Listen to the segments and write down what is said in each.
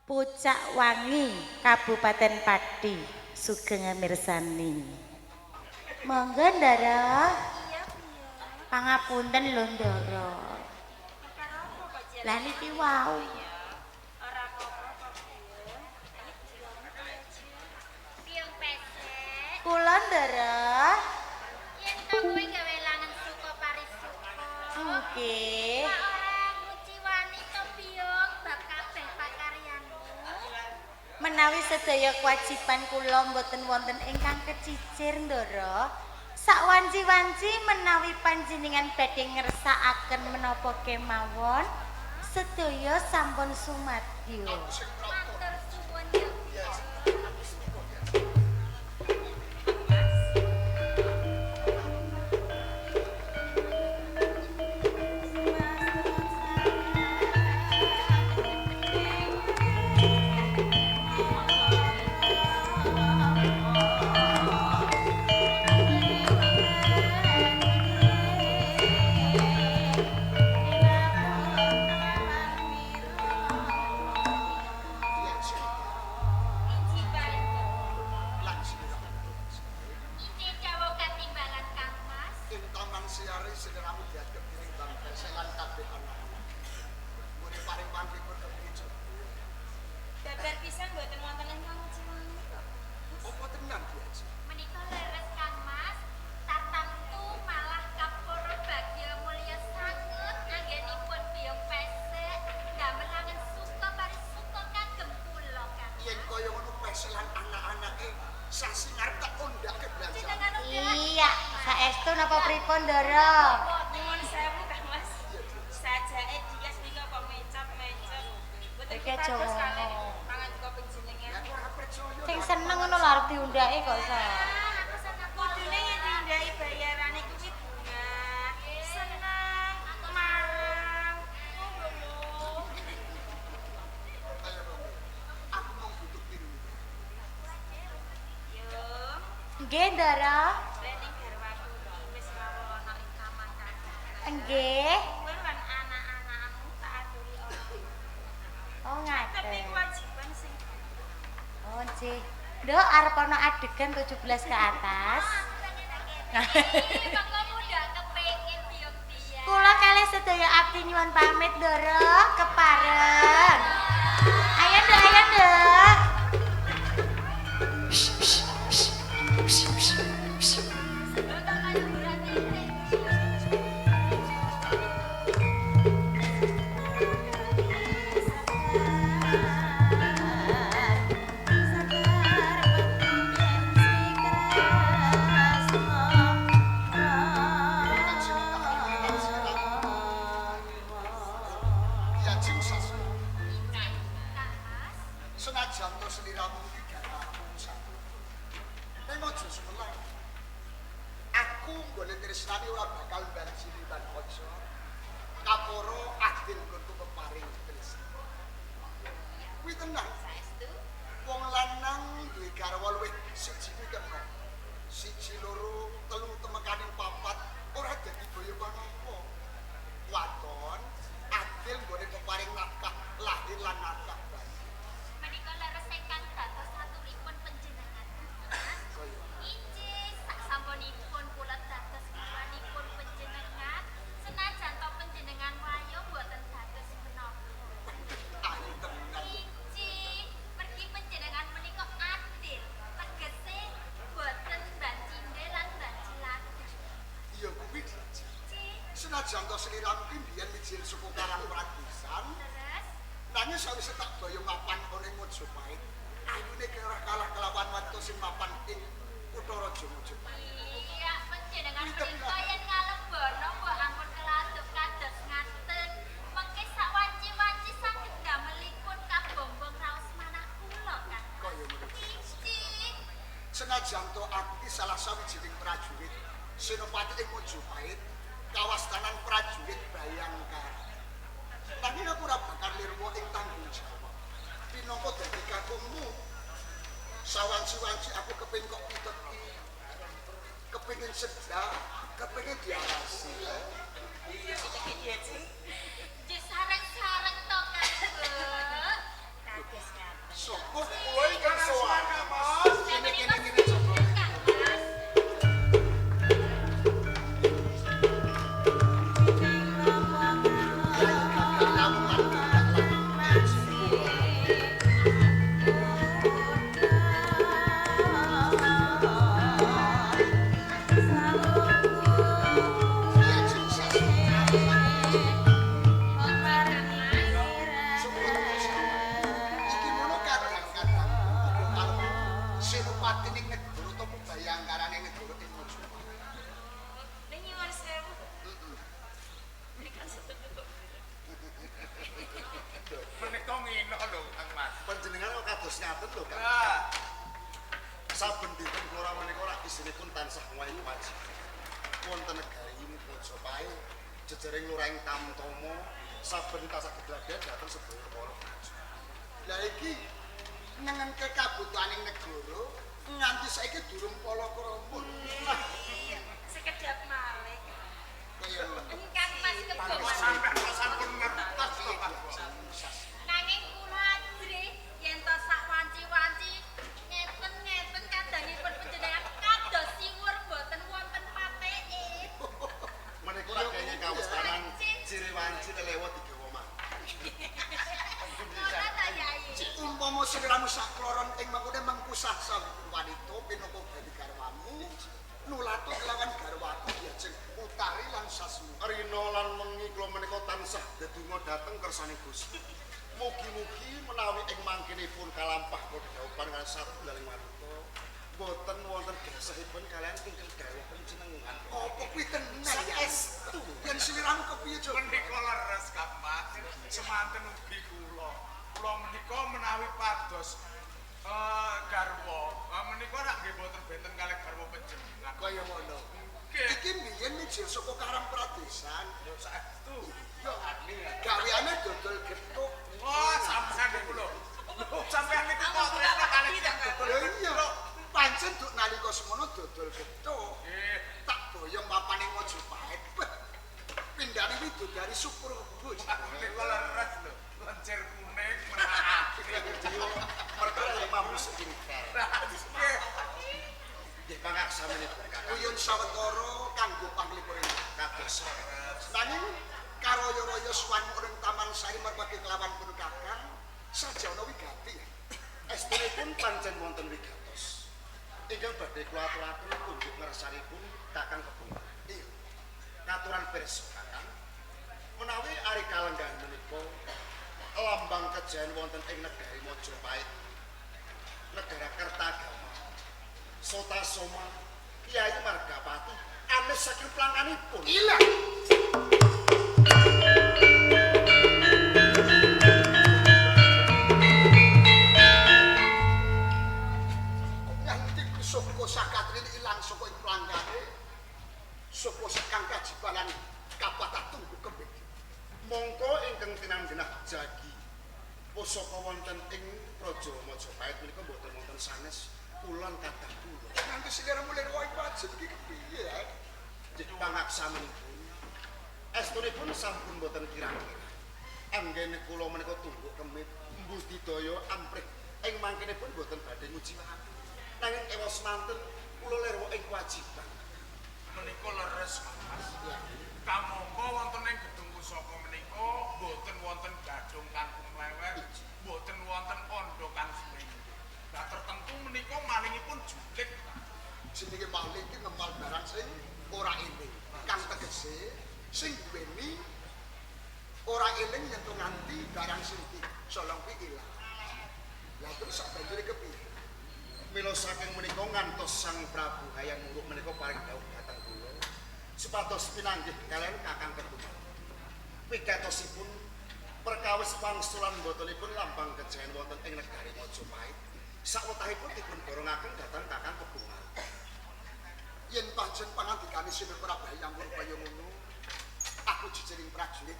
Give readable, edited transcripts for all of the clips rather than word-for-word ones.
Pucak Wangi, Kabupaten Pati, Sugeng mirsani. Monggo Ndara. Iya, piye? Pangapunten lho Ndara. Perkara apa kok jenenge? Lah niki wau. Ora apa-apa kok piye? Piung pesek. Kula Ndara. Yen to kowe gawe langen suka parisuka. Nggih. Kok ora nguci wani to piung bab kabeh pakaryanmu. Menawi sedaya kewajiban kula mboten wonten ingkang kecicir Ndara. Sawanci-wanci menawi panjenengan badhe ngersakaken menapa kemawon, sedaya sampun sumadyo. Matur suwun ya. Iki dawuh katimbalan Kang Mas. Ing taman siari sederamu diadep dening Bang Pesek lan kabeh anak-anak. Mun paring pangkipun kepriye? Babar pisan mboten wonten ingkang nguci wani kok. Apa tenan biasa? Menika leres Kang Mas, tartamtu malah kaporo bagya mulya sanget anggenipun biung pesek damelangen suka parisuka kagem kula Kang. Yen kaya ngono Pesek lan anak-anake sasi ngarep tak ondake belanja. Jenengan Iya, saestu napa pripun Ndara? nyuwun sewu Kang Mas. Sajake dias nika kok mecap-mecap. Mboten Iki aja kipados ngomong. kalih pangan juga panjenengan. Aku ora percaya. Sing seneng ngono lho arep diundhake kok sa. Aku seneng kudune yen dindai bayarane kuwi bunga. Seneng marang. Ayo, Bang. Aku mau butuh piring. Yo, Nggih Ndara. lening garwaku iki wis mawon ana ing kamar kakak. Nggih. Kowe lan anak-anakmu tak aturi ora. Oh Tapi ngaten. kewajiban sing Oh nggih. Nduk arep ana adegan 17 ke atas. Monggo muda kepengin biung dia. Kula kalih sedaya abdi nyuwun pamit Ndara kepareng. Ayo Nduk. Ya jeng sas. Kang Mas, Senajan to seliramu iki gak aku satu. Ning aja semelah. Aku golek tresnani ora bakal banjiri lan kanca. Kaporo adil kudu peparing tresna. Kuwi tenang. saestu. Wong lanang duwe garwa luwih siji kuwi kena. Siji loro telu temekaning papat ora dadi boyo pangapa. Wadon adil nggone peparing nafkah lahir lan nafkah bayi. Menika leres ingkang dados aturipun panjenengan. Mas. Kaya Injih, sak sampunipun kula dados kiwanipun panjenengan, senajan to panjenengan wayo mboten dados menapa. ahli tenan. Injih, mergi panjenengan menika adil, tegese boten bancinde lan bancilaken. Iya kuwi diajar. Injih, Senajan to seliramu ki biyen mijil suku Karang Pradesan, terus nanging sawise tak boyo mapan ning Mojopahit, ayune ki ora kalah kelawan watu sing mapan ing kutha Raja Mojopahit. iya panjenengan menika yen ngalembono mbok ampun keladuk kados ngaten. Mengke sak wanci-wanci saged damelipun kabombong raos manah kula kan. Kaya ngono. Injih. Senajan to aku ki salah sawijining prajurit Senopati ing Mojopahit, kawastanan prajurit Bayangkara. Nanging aku ora bakal lirwa ing tanggung jawab. Pinangka dadi kakungmu, sawanci-wanci aku kepengin kok piteki. Kepengin sedah, kepengin diawasi. Jus sareng-sareng to kan, Bu. Kados kados ngaten lho, Kang. Nah, Saben dinten kula menika rak isinipun tansah wae wajiban. Wonten negari Mojopahit jejering Luraing Tamtama saben tasah gedhagen dhateng sedaya para praja. Lah iki nengenke kabutuhaning negara nganti saiki durung palakrama. Sekedap malih. Kaya Engkang Mas Kebo. sampai sampun ngertos to, Pak. Nanging kula ajri yen to sak wanci-wanci ngeten kadanipun panjenengan kados siwur boten wonten pateke. menika rak kaya kawastanan ciri wanci lewat digawa omah. Ora ta Yai. Umpama sliramu sak kloron ing mangkene mengkusah sang wanita pinoko dadi garwamu nulato kelawan garwaku diajeng utari lan sasmi. Rina lan mengi kula menika tansah dedonga dhateng kersane Gusti. Mugi-mugi menawi ing mangkenipun kalampah kedhaupan kaliyan satunggaling wanita boten wonten gesahipun kalian ingkang garwa panjenengan. Apa kuwi tenan ya? Saestu. Yen sliramu kepiye, Cuk? Menika leres Kang Mas. Semanten ugi kula. Kula menika menawi pados garwa. Menika rak nggih boten benten kalih garwa panjenengan. Kaya ngono. Nggih. Iki mbiyen mijil saka Karang Pradesan. Yo saestu. Yo gaweane dodol gethuk. Oh, sampeyan niku lho. Sampeyan niku kok tresno kalih dodol. Lha iya, pancen duk nalika semono dodol gethuk. Nggih. Tak boyong papaning Mojopahit. Pindhane widodari Suprabo. Menika leres lho. Lencir kuning merah. Mergo mampu skincare. Nggih. Nggih pangaksanipun uyun sawetara kanggo panglipur kados. Nanging karoyo-royo suwan ing Taman Sari merpati kelawan pun Kakang sajana wigati. Estunipun pancen wonten wigatos. Ingkang badhe kula aturaken kunjuk ngersanipun Kakang Kebun. Iya. Katuran pirsa Kakang. Menawi ari kalenggahan menika lambang kejayan wonten ing negari Mojopahit. Negara Kertagama. Sota Soma, Kyai Margapati, anes saking planganipun. Ilang. Nganti saka sakatrin ilang saka ing plangane. Sapa sekang kajibalan kapatah tunggu kebek. Mongko ingkang tinamgenah jagi pusaka wonten ing Praja Mojopahit menika boten wonten sanes kulon kathah kula. Nganti siliramu lir wae wajib iki kepiye ya? Jadi pangaksanipun estunipun sampun boten kirang-kirang. Anggene kula menika tungguk kemit budidaya amprih ing mangkenipun boten badhe ngujiwaken. Nanging ewa semanten kula lir ing kewajiban. Menika leres Kang Mas. Ya. Kamangka wonten ing gedung pusaka menika boten wonten gadung kangkung lewer, boten wonten ondo kang semene. Lah tertentu menika malingipun julik. Jenenge maling iki ngemal barang sing ora eling. Kang tegese sing duweni ora eling nyentuh nganti barang sing dicolong kuwi ilang. Lah terus sak banjure kepiye? Mila saking menika ngantos Sang Prabu Hayam Wuruk menika paring dawuh dhateng kula supados pinanggih kalian Kakang Ketuban. Wigatosipun perkawis wangsulan botenipun lambang kejayan wonten ing negari Mojopahit. Sawetahipun dipun borongaken dhateng Kakang Ketuban. Yen pancen pangandikane Sinur Prabu Hayam Wuruk kaya ngono, aku jejering prajurit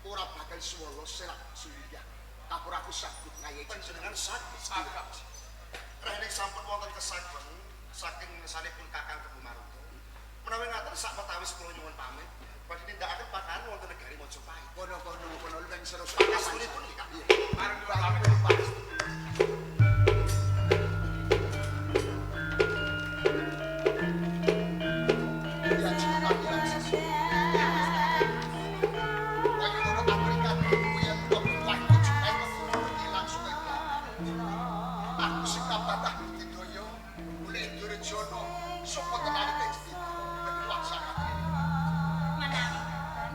ora bakal swala selak suwiyah. Kapur aku saged ngayahi panjenengan saged. Rene sampun wonten kesageng saking ngersanipun Kakang Kebu Maruta. Menawi ngaten sak petawis kula nyuwun pamit badhe nindakaken pakanan wonten negari Mojopahit. Kono leng seru pangasunipun iki Kak. Arep nyuwun pamit. Ya cinta bilang sesu. Kaya ngono Amerika kuyen kok waktu jek langsung aku sing kapatah budidaya mulai Durjono sapa tenan iki diwaksanaken. Menawi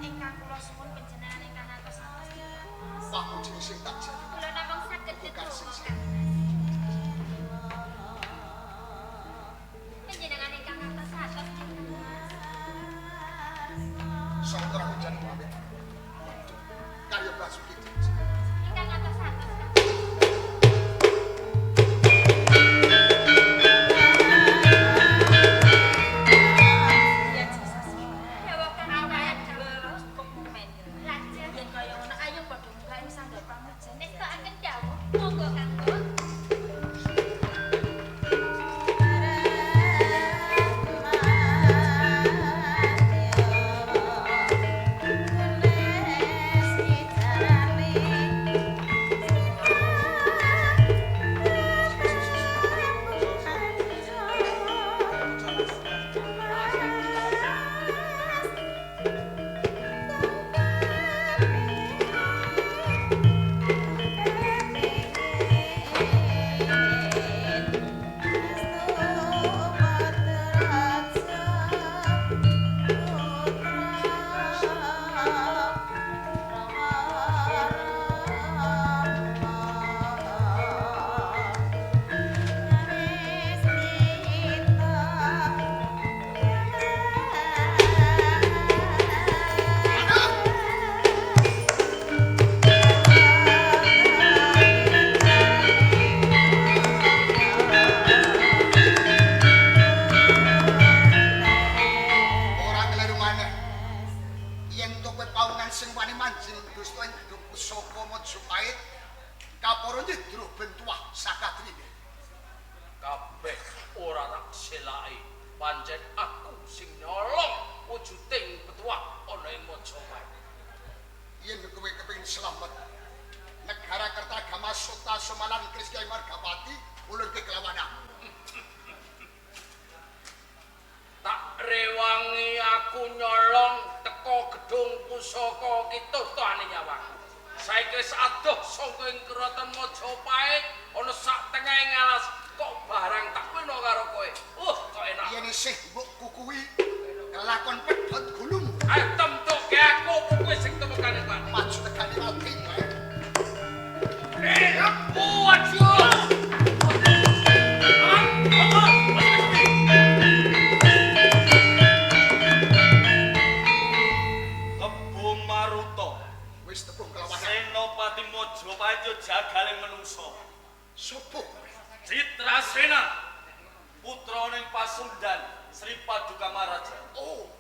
ingkang kula suwun panjenengan ingkang atos atos. Waktu sing tak jadi. Kula namung nyidro bentuah sakatrine. Kabeh ora tak selaki. Pancen aku sing nyolong wujuding petuah ana ing Majapahit. Yen kowe kepengin slamet, negara Kertagama Sota Somalan Kris Kyai Margapati ulun ke kelawan aku. Tak rewangi aku nyolong teko gedung pusaka Kiturtane nyawaku. Saiki wis adoh saka ing Keraton Majapahit ana sak tengahing alas kok barang tak weno karo kowe. Kok enak. Yen isih mbok kukuwi kelakon pedhot gulung. Ayo temtuke aku kowe sing temekane Pak. Maju tegane ati. Waduh. Kebun Maruta. Wis tepung kelawan aku. Senopati Majapahit yo jagaling menungso. Sopo? Citrasena. Putraning Pasundan Sri Paduka Maraja. Oh.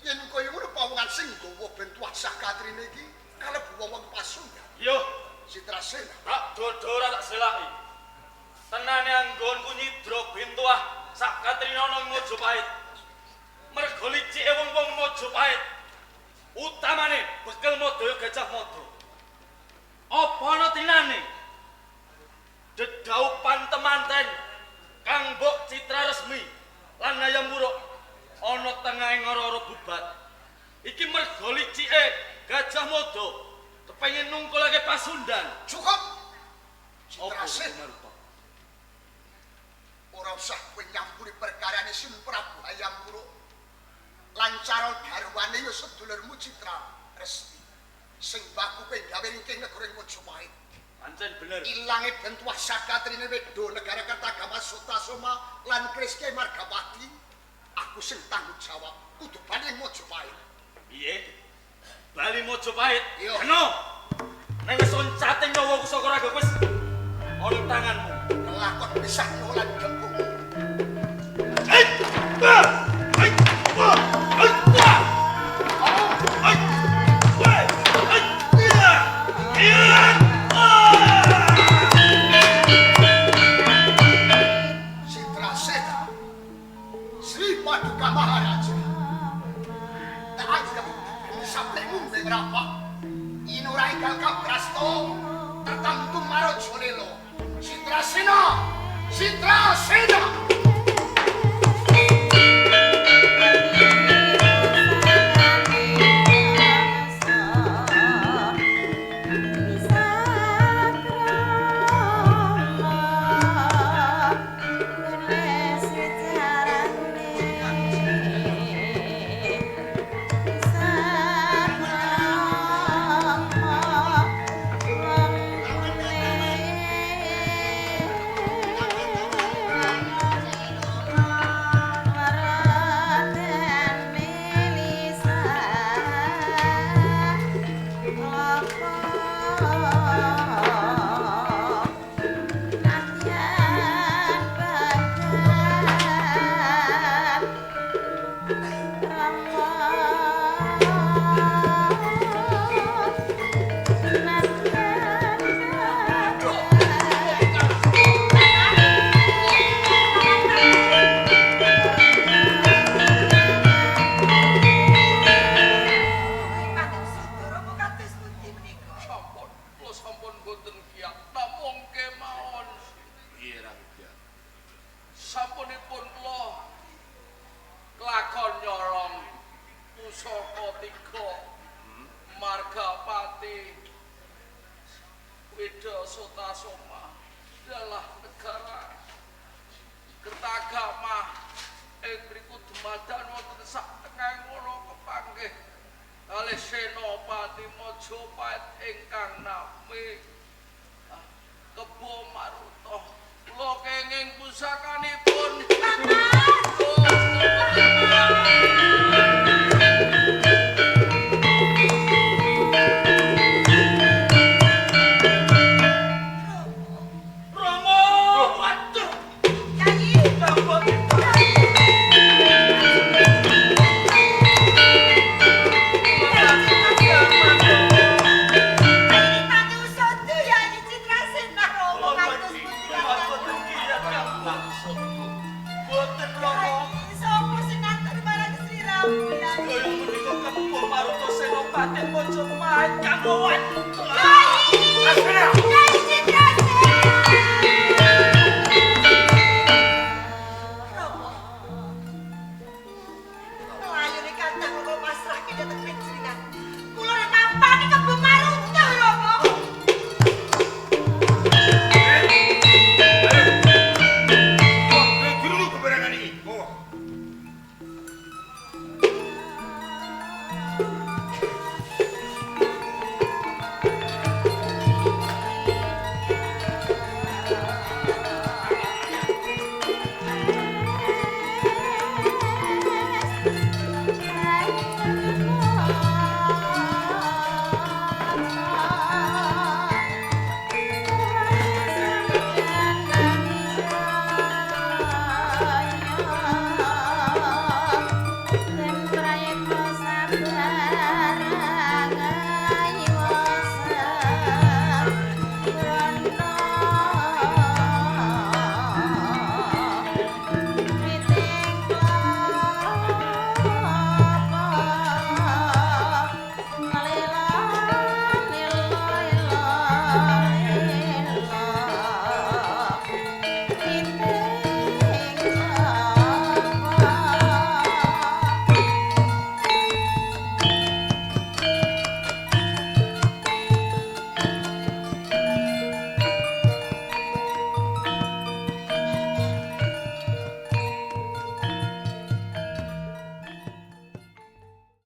Yen kaya ngono pawongan sing gawa bentuah sakatrine iki kalebu wong Pasundan. Yo, Citrasena. tak dodora tak selaki. Tenane anggonku nyidra bentuah sakatrine ana ing Majapahit. Mergo licike wong-wong Majapahit. Utamane Bekel Madaya Gajah Mada. Apa ana tinane? Dedaupan temanten Kang Mbok Citra Resmi lan Hayam Wuruk ana tengahing ora-ora bubat. Iki mergo licike Gajah Mada kepengin nungkulake Pasundan. Cukup. Apa Citrasena. Maruta? Ora usah kowe nyampuri perkarane Sun Prabu Hayam Wuruk. Lancar garwane ya sedulurmu Citra Resmi. Sing baku kowe gawe ing negara Majapahit. Pancen bener. Ilange bentuah sakatrine wedo negara Kertagama Sutasoma lan Kris Kyai Margapati. Aku sing tanggung jawab kudu bali ing Majapahit. Piye? Bali Majapahit. Iya. Kena. Nek wis oncate nyawaku saka ragaku wis ana tanganmu. Kelakon pisah nolan gembung. Citrasena. Sri Paduka Maharaja. Tak ajam sablemu beberapa. Inurai Galka Prasto tertentu Marot Solelo. Citrasena. Citrasena. Sampunipun kula kelakon nyolong pusaka 3 Margapati Weda Sutasoma dalah negara Kertagama ing mriku dumadan wonten sak tengahing kula kepanggih kalih Senopati Majapahit ingkang nami